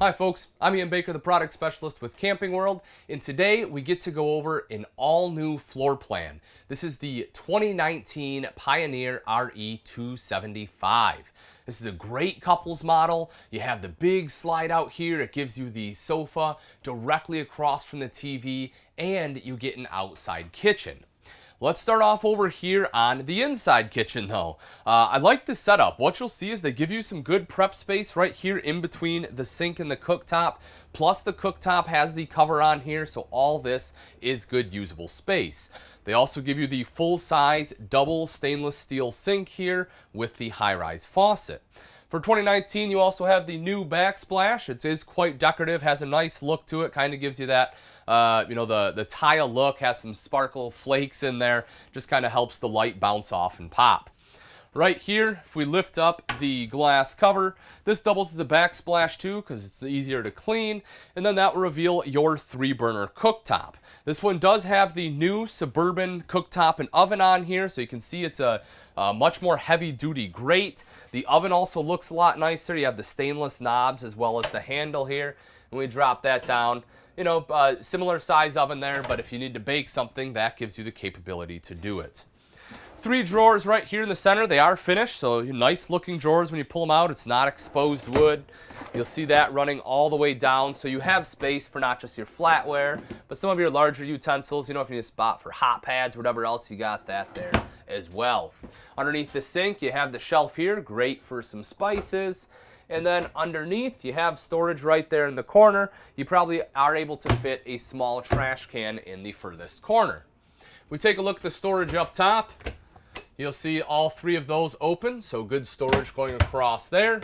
Hi folks, I'm Ian Baker, the product specialist with Camping World, and today we get to go over an all-new floor plan. This is the 2019 Pioneer RE275. This is a great couples model. You have the big slide out here. It gives you the sofa directly across from the TV, and you get an outside kitchen. Let's start off over here on the inside kitchen though. I like this setup. What you'll see is they give you some good prep space right here in between the sink and the cooktop. Plus the cooktop has the cover on here, so all this is good usable space. They also give you the full-size double stainless steel sink here with the high-rise faucet. For 2019, you also have the new backsplash. It is quite decorative, has a nice look to it, kind of gives you that, the tile look, has some sparkle flakes in there, just kind of helps the light bounce off and pop. Right here, if we lift up the glass cover, this doubles as a backsplash too because it's easier to clean, and then that will reveal your 3-burner cooktop. This one does have the new Suburban cooktop and oven on here, so you can see it's a much more heavy-duty grate. The oven also looks a lot nicer. You have the stainless knobs as well as the handle here, and we drop that down. Similar size oven there, but if you need to bake something, that gives you the capability to do it. 3 drawers right here in the center. They are finished, so nice looking drawers when you pull them out. It's not exposed wood. You'll see that running all the way down, so you have space for not just your flatware, but some of your larger utensils. If you need a spot for hot pads, whatever else, you got that there as well. Underneath the sink, you have the shelf here, great for some spices. And then underneath, you have storage right there in the corner. You probably are able to fit a small trash can in the furthest corner. We take a look at the storage up top. You'll see all 3 of those open, so good storage going across there.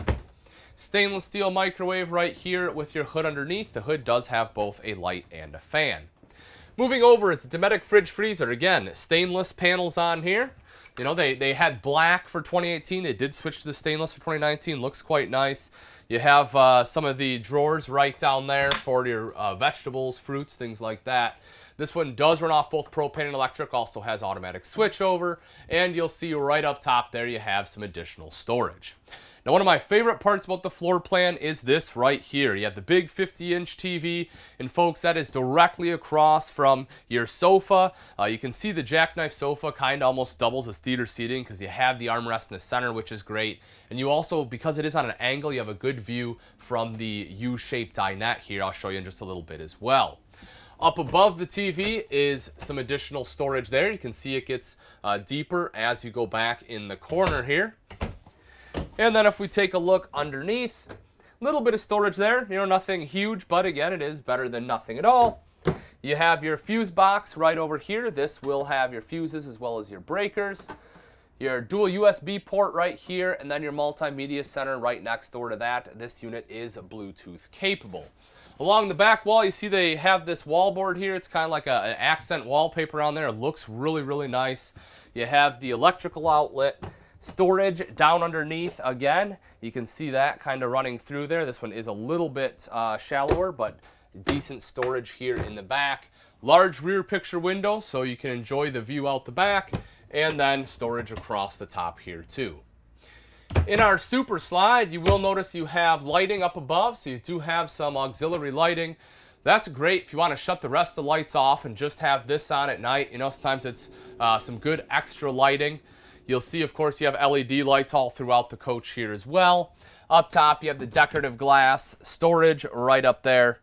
Stainless steel microwave right here with your hood underneath. The hood does have both a light and a fan. Moving over is the Dometic fridge freezer. Again, stainless panels on here. They had black for 2018. They did switch to the stainless for 2019. Looks quite nice. You have some of the drawers right down there for your vegetables, fruits, things like that. This one does run off both propane and electric, also has automatic switchover, and you'll see right up top there you have some additional storage. Now, one of my favorite parts about the floor plan is this right here. You have the big 50-inch TV, and folks, that is directly across from your sofa. You can see the jackknife sofa kind of almost doubles as theater seating because you have the armrest in the center, which is great. And you also, because it is on an angle, you have a good view from the U-shaped dinette here. I'll show you in just a little bit as well. Up above the TV is some additional storage there. You can see it gets deeper as you go back in the corner here. And then if we take a look underneath, a little bit of storage there. Nothing huge, but again, it is better than nothing at all. You have your fuse box right over here. This will have your fuses as well as your breakers. Your dual USB port right here, and then your multimedia center right next door to that. This unit is Bluetooth capable. Along the back wall, you see they have this wallboard here. It's kind of like an accent wallpaper on there. It looks really, really nice. You have the electrical outlet. Storage down underneath again. You can see that kind of running through there. This one is a little bit shallower, but decent storage here in the back. Large rear picture window so you can enjoy the view out the back, and then storage across the top here too. In our super slide, you will notice you have lighting up above, so you do have some auxiliary lighting. That's great if you want to shut the rest of the lights off and just have this on at night. Sometimes it's some good extra lighting. You'll see, of course, you have LED lights all throughout the coach here as well. Up top, you have the decorative glass storage right up there.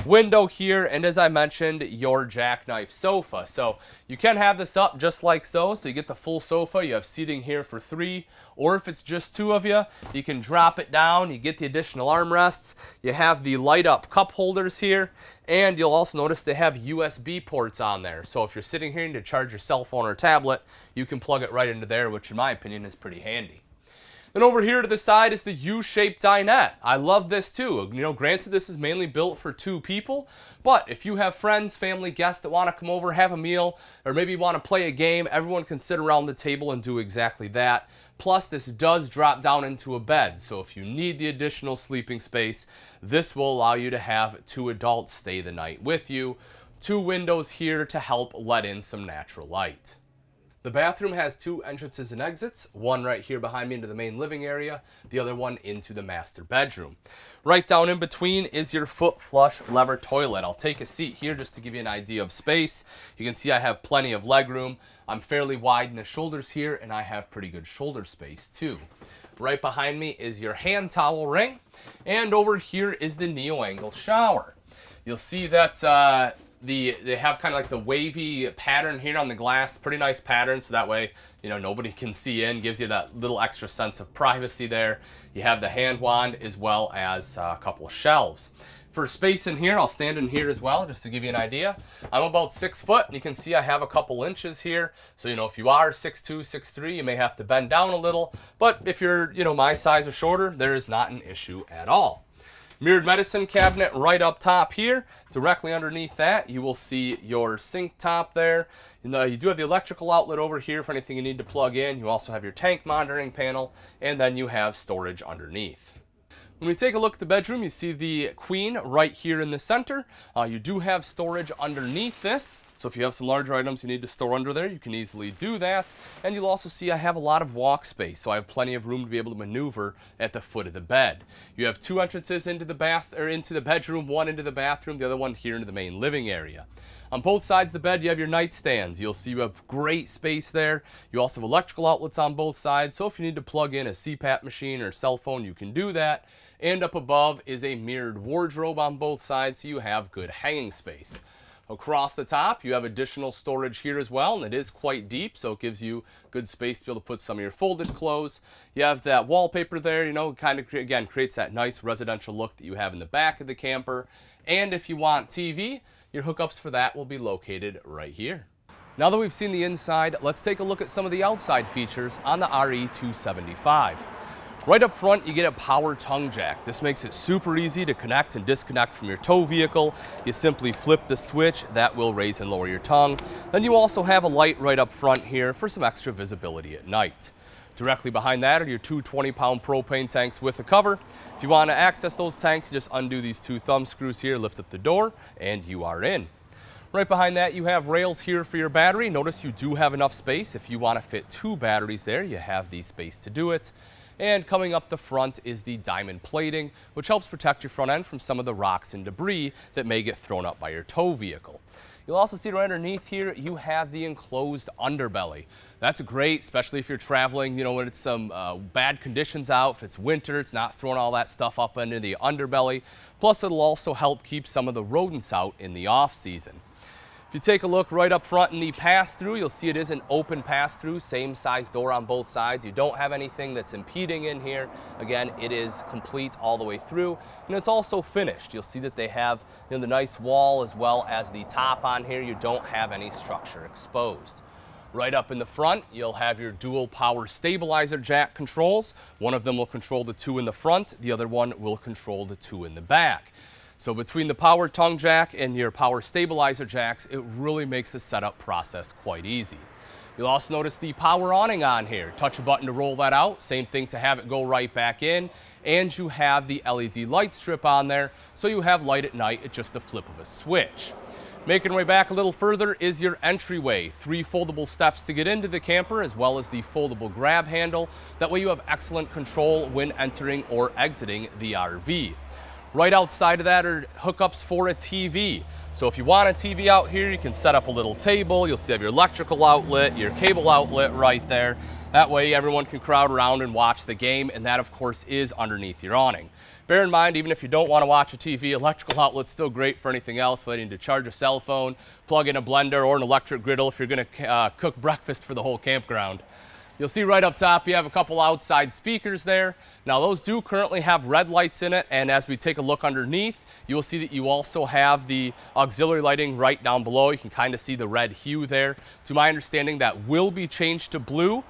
Window here, and as I mentioned, your jackknife sofa. So you can have this up just like so you get the full sofa. You have seating here for 3, or if it's just 2 of you, you can drop it down. You get the additional armrests. You have the light up cup holders here, and you'll also notice they have USB ports on there. So if you're sitting here and to charge your cell phone or tablet, you can plug it right into there, which in my opinion is pretty handy. Then over here to the side is the U-shaped dinette. I love this too. Granted this is mainly built for 2 people, but if you have friends, family, guests that want to come over, have a meal, or maybe want to play a game, everyone can sit around the table and do exactly that. Plus, this does drop down into a bed, so if you need the additional sleeping space, this will allow you to have 2 adults stay the night with you. 2 windows here to help let in some natural light. The bathroom has 2 entrances and exits, one right here behind me into the main living area, the other one into the master bedroom. Right down in between is your foot flush lever toilet. I'll take a seat here just to give you an idea of space. You can see I have plenty of leg room. I'm fairly wide in the shoulders here, and I have pretty good shoulder space too. Right behind me is your hand towel ring, and over here is the neo-angle shower. You'll see that they have kind of like the wavy pattern here on the glass, pretty nice pattern, so that way, you know, nobody can see in, gives you that little extra sense of privacy there. You have the hand wand as well as a couple of shelves. For space in here, I'll stand in here as well, just to give you an idea. I'm about 6 foot, and you can see I have a couple inches here. So, you know, if you are 6'2", 6'3", you may have to bend down a little. But if you're, you know, my size or shorter, there is not an issue at all. Mirrored medicine cabinet right up top here. Directly underneath that, you will see your sink top there. You do have the electrical outlet over here for anything you need to plug in. You also have your tank monitoring panel, and then you have storage underneath. When we take a look at the bedroom, you see the queen right here in the center. You do have storage underneath this. So if you have some larger items you need to store under there, you can easily do that. And you'll also see I have a lot of walk space, so I have plenty of room to be able to maneuver at the foot of the bed. You have 2 entrances into the bedroom, one into the bathroom, the other one here into the main living area. On both sides of the bed, you have your nightstands. You'll see you have great space there. You also have electrical outlets on both sides, so if you need to plug in a CPAP machine or cell phone, you can do that. And up above is a mirrored wardrobe on both sides, so you have good hanging space. Across the top, you have additional storage here as well, and it is quite deep, so it gives you good space to be able to put some of your folded clothes. You have that wallpaper there, you know, kind of, again, creates that nice residential look that you have in the back of the camper. And if you want TV, your hookups for that will be located right here. Now that we've seen the inside, let's take a look at some of the outside features on the RE275. Right up front, you get a power tongue jack. This makes it super easy to connect and disconnect from your tow vehicle. You simply flip the switch, that will raise and lower your tongue. Then you also have a light right up front here for some extra visibility at night. Directly behind that are your 2 20-pound propane tanks with a cover. If you want to access those tanks, you just undo these 2 thumb screws here, lift up the door, and you are in. Right behind that, you have rails here for your battery. Notice you do have enough space. If you want to fit 2 batteries there, you have the space to do it. And coming up the front is the diamond plating, which helps protect your front end from some of the rocks and debris that may get thrown up by your tow vehicle. You'll also see right underneath here, you have the enclosed underbelly. That's great, especially if you're traveling, you know, when it's some bad conditions out. If it's winter, it's not throwing all that stuff up into the underbelly. Plus, it'll also help keep some of the rodents out in the off season. If you take a look right up front in the pass-through, you'll see it is an open pass-through, same size door on both sides. You don't have anything that's impeding in here. Again, it is complete all the way through, and it's also finished. You'll see that they have, you know, the nice wall as well as the top on here. You don't have any structure exposed. Right up in the front, you'll have your dual power stabilizer jack controls. One of them will control the 2 in the front, the other one will control the 2 in the back. So between the power tongue jack and your power stabilizer jacks, it really makes the setup process quite easy. You'll also notice the power awning on here. Touch a button to roll that out, same thing to have it go right back in. And you have the LED light strip on there, so you have light at night at just the flip of a switch. Making our way back a little further is your entryway. 3 foldable steps to get into the camper, as well as the foldable grab handle. That way you have excellent control when entering or exiting the RV. Right outside of that are hookups for a TV. So if you want a TV out here, you can set up a little table. You'll see your electrical outlet, your cable outlet right there. That way everyone can crowd around and watch the game, and that of course is underneath your awning. Bear in mind, even if you don't want to watch a TV, electrical outlet's still great for anything else, whether you need to charge a cell phone, plug in a blender, or an electric griddle if you're going to cook breakfast for the whole campground. You'll see right up top you have a couple outside speakers there. Now those do currently have red lights in it, and as we take a look underneath, you will see that you also have the auxiliary lighting right down below. You can kind of see the red hue there. To my understanding, that will be changed to blue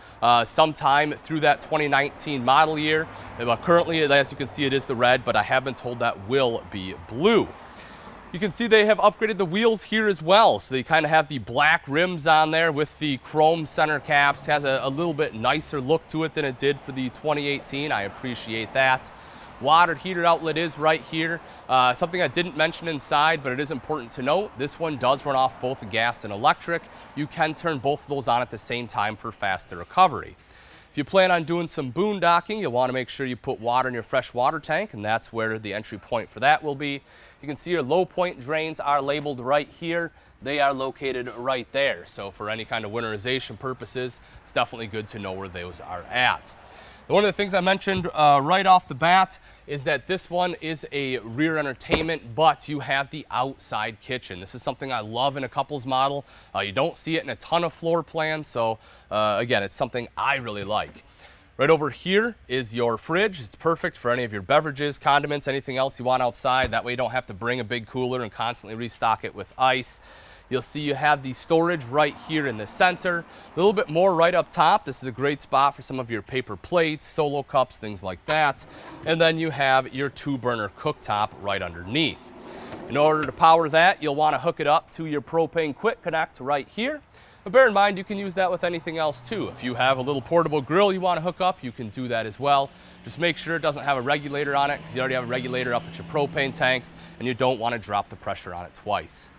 sometime through that 2019 model year. Currently, as you can see, it is the red, but I have been told that will be blue. You can see they have upgraded the wheels here as well. So they kind of have the black rims on there with the chrome center caps. Has a little bit nicer look to it than it did for the 2018. I appreciate that. Water heater outlet is right here. Something I didn't mention inside, but it is important to note, this one does run off both gas and electric. You can turn both of those on at the same time for faster recovery. If you plan on doing some boondocking, you'll want to make sure you put water in your fresh water tank, and that's where the entry point for that will be. You can see your low point drains are labeled right here. They are located right there. So for any kind of winterization purposes, it's definitely good to know where those are at. One of the things I mentioned right off the bat is that this one is a rear entertainment, but you have the outside kitchen. This is something I love in a couples model. You don't see it in a ton of floor plans, so again, it's something I really like. Right over here is your fridge. It's perfect for any of your beverages, condiments, anything else you want outside. That way you don't have to bring a big cooler and constantly restock it with ice. You'll see you have the storage right here in the center. A little bit more right up top. This is a great spot for some of your paper plates, solo cups, things like that. And then you have your 2-burner cooktop right underneath. In order to power that, you'll want to hook it up to your propane quick connect right here. But bear in mind, you can use that with anything else too. If you have a little portable grill you want to hook up, you can do that as well. Just make sure it doesn't have a regulator on it, because you already have a regulator up at your propane tanks, and you don't want to drop the pressure on it twice.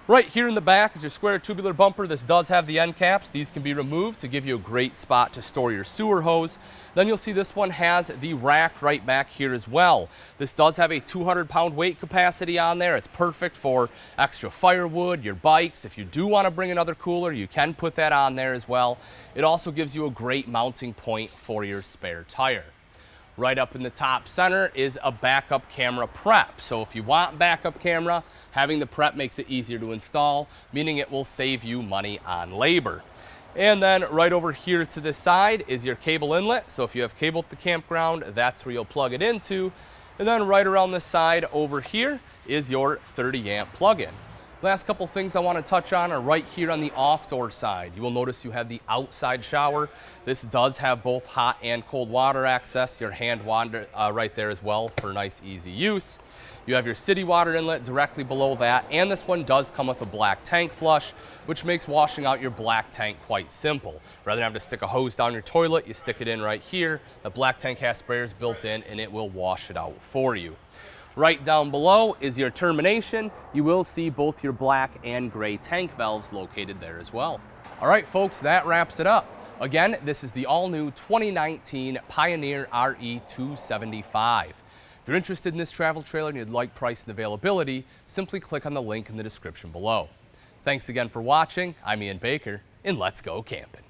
Right here in the back is your square tubular bumper. This does have the end caps. These can be removed to give you a great spot to store your sewer hose. Then you'll see this one has the rack right back here as well. This does have a 200-pound weight capacity on there. It's perfect for extra firewood, your bikes. If you do want to bring another cooler, you can put that on there as well. It also gives you a great mounting point for your spare tire. Right up in the top center is a backup camera prep. So if you want backup camera, having the prep makes it easier to install, meaning it will save you money on labor. And then right over here to the side is your cable inlet. So if you have cable at the campground, that's where you'll plug it into. And then right around the side over here is your 30 amp plug-in. Last couple things I want to touch on are right here on the off-door side. You will notice you have the outside shower. This does have both hot and cold water access. Your hand water right there as well for nice, easy use. You have your city water inlet directly below that, and this one does come with a black tank flush, which makes washing out your black tank quite simple. Rather than have to stick a hose down your toilet, you stick it in right here. The black tank has sprayers built in, and it will wash it out for you. Right down below is your termination. You will see both your black and gray tank valves located there as well. All right, folks, that wraps it up. Again, this is the all-new 2019 Pioneer RE275. If you're interested in this travel trailer and you'd like price and availability, simply click on the link in the description below. Thanks again for watching. I'm Ian Baker, and let's go camping.